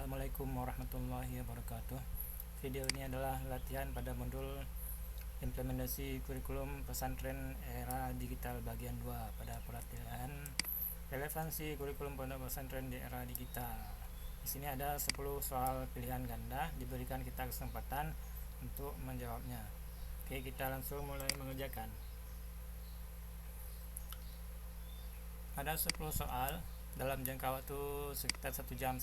Assalamualaikum warahmatullahi wabarakatuh. Video ini adalah latihan pada modul implementasi kurikulum pesantren era digital bagian 2 pada perhatian relevansi kurikulum pondok pesantren di era digital. Di sini ada 10 soal pilihan ganda, diberikan kita kesempatan untuk menjawabnya. Oke, kita langsung mulai mengerjakan. Ada 10 soal dalam jangka waktu sekitar 1,5 jam.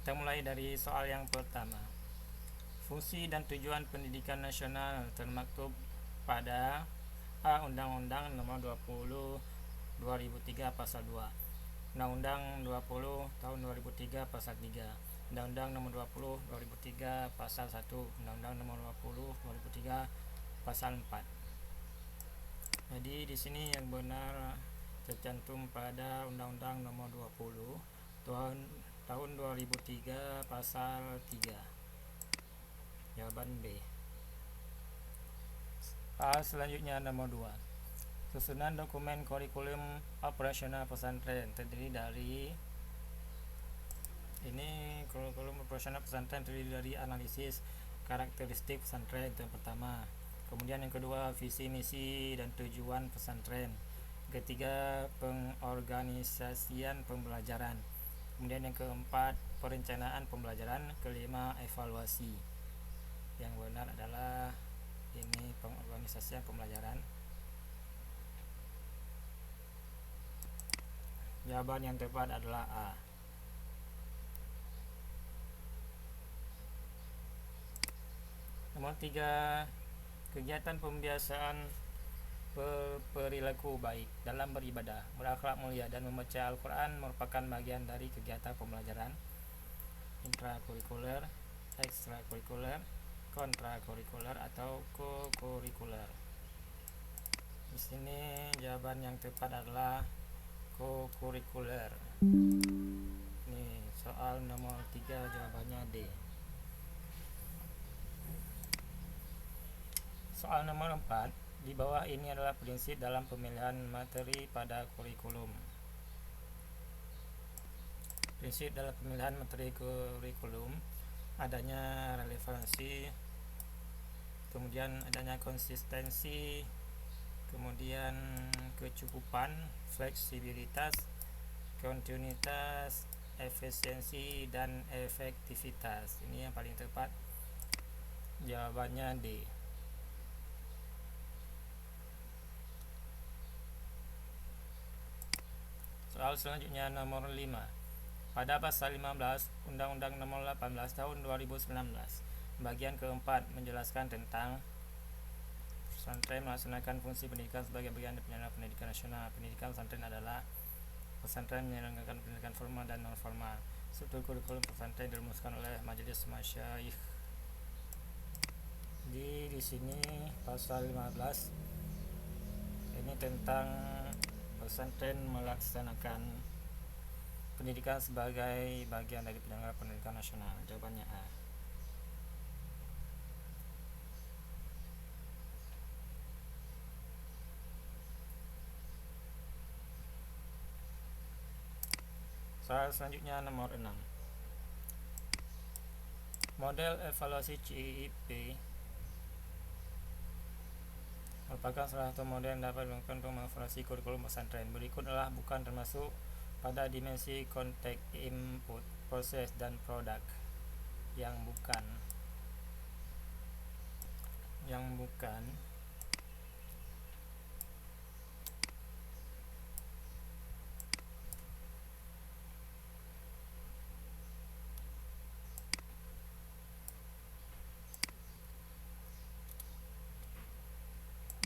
Kita mulai dari soal yang pertama. Fungsi dan tujuan pendidikan nasional termaktub pada A. Undang-Undang Nomor 20 2003 Pasal 2, Undang-Undang 20 Tahun 2003 Pasal 3, Undang-Undang Nomor 20 2003 Pasal 1, Undang-Undang Nomor 20 2003 Pasal 4. Jadi di sini yang benar tercantum pada Undang-Undang Nomor 20 tahun 2003 Pasal 3. Jawaban B. Selanjutnya nomor 2. Susunan dokumen kurikulum operasional pesantren terdiri dari kurikulum operasional pesantren terdiri dari analisis karakteristik pesantren itu yang pertama. Kemudian yang kedua, visi misi dan tujuan pesantren. Ketiga, pengorganisasian pembelajaran. Kemudian yang keempat, perencanaan pembelajaran. Kelima, evaluasi. Yang benar adalah ini pengorganisasian pembelajaran. Jawaban yang tepat adalah A. Nomor 3, kegiatan pembiasaan perilaku baik dalam beribadah, berakhlak mulia dan membaca Al-Quran merupakan bagian dari kegiatan pembelajaran intrakurikuler, ekstrakurikuler, kontrakurikuler atau kokurikuler. Di sini jawaban yang tepat adalah kokurikuler. Ini soal nomor 3, jawabannya D. Soal nomor 4, di bawah ini adalah prinsip dalam pemilihan materi pada kurikulum. Prinsip dalam pemilihan materi kurikulum: adanya relevansi, kemudian adanya konsistensi, kemudian kecukupan, fleksibilitas, kontinuitas, efisiensi, dan efektivitas. Ini yang paling tepat. Jawabannya D. Soal selanjutnya nomor 5. Pada pasal 15 Undang-Undang Nomor 18 Tahun 2019, bagian keempat menjelaskan tentang pesantren melaksanakan fungsi pendidikan sebagai bagian dari penyelenggara pendidikan nasional. Pendidikan pesantren adalah pesantren menyelenggarakan pendidikan formal dan non formal. Struktur kurikulum pesantren dirumuskan oleh Majelis Masyayikh. Di sini pasal 15 ini tentang pesantren melaksanakan pendidikan sebagai bagian dari penyelenggara pendidikan nasional. Jawabannya A. Soal selanjutnya nomor 6. Model evaluasi CIP merupakan salah satu model yang dapat digunakan untuk mengevaluasi kurikulum pesantren. Berikut adalah bukan termasuk pada dimensi konteks input, proses, dan produk. Yang bukan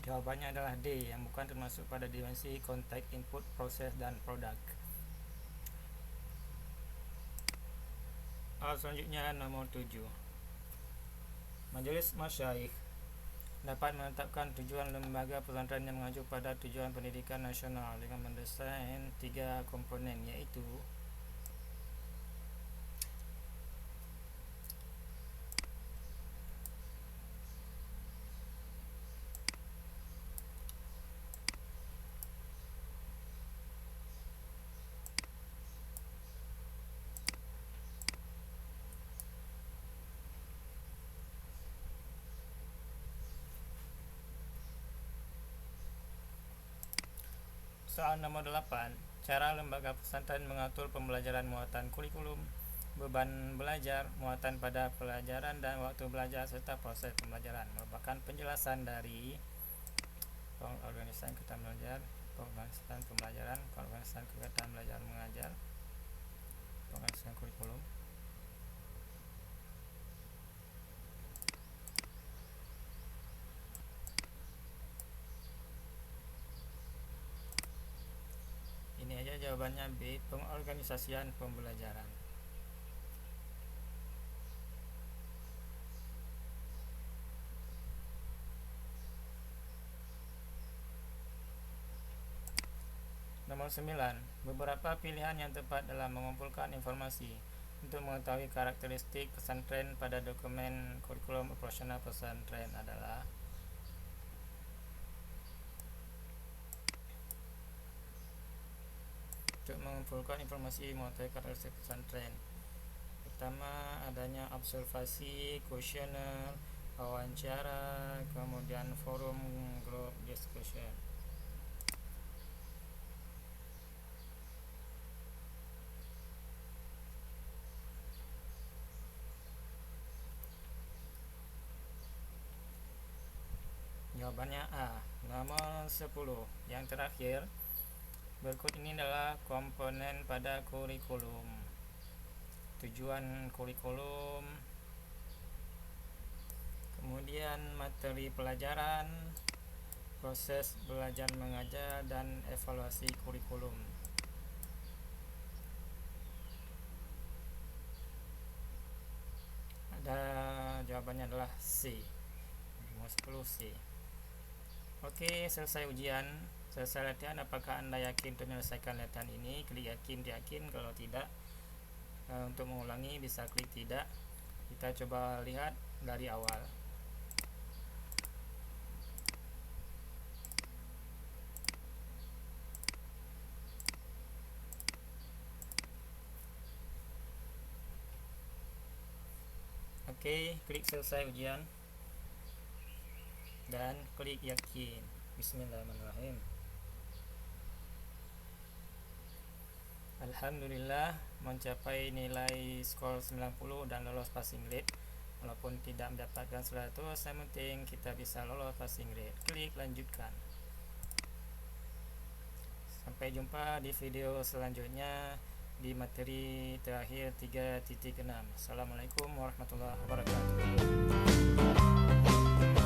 jawabannya adalah D, yang bukan termasuk pada dimensi konteks input, proses, dan produk. Selanjutnya nomor 7. Majelis Masyayikh dapat menetapkan tujuan lembaga pesantren yang mengacu pada tujuan pendidikan nasional dengan mendesain 3 komponen, yaitu Soal nomor 8, cara lembaga pesantren mengatur pembelajaran muatan kurikulum, beban belajar, muatan pada pelajaran dan waktu belajar serta proses pembelajaran merupakan penjelasan dari pengorganisasian kegiatan belajar, pengorganisasian pembelajaran, pengorganisasian kegiatan belajar mengajar, pengorganisasian kurikulum. Ini aja jawabannya B, pengorganisasian pembelajaran. Nomor 9, beberapa pilihan yang tepat dalam mengumpulkan informasi untuk mengetahui karakteristik pesantren pada dokumen kurikulum operasional pesantren adalah untuk mengumpulkan informasi mengetahui karakteristik pesantren. Pertama, adanya observasi, kuesioner, wawancara, kemudian forum group discussion. Jawabannya A, nomor 10. Yang terakhir, berikut ini adalah komponen pada kurikulum. Tujuan kurikulum, kemudian materi pelajaran, proses belajar mengajar, dan evaluasi kurikulum. Ada jawabannya adalah C, nomor 10 C. Oke, selesai ujian, selesai latihan. Apakah Anda yakin untuk menyelesaikan latihan ini? Klik yakin, yakin. Kalau tidak, untuk mengulangi bisa klik tidak. Kita coba lihat dari awal. Oke, klik selesai ujian dan klik yakin. Bismillahirrahmanirrahim. Alhamdulillah mencapai nilai skor 90 dan lolos passing grade. Walaupun tidak mendapatkan 100, yang penting kita bisa lolos passing grade. Klik lanjutkan. Sampai jumpa di video selanjutnya di materi terakhir 3.6. Assalamualaikum warahmatullahi wabarakatuh.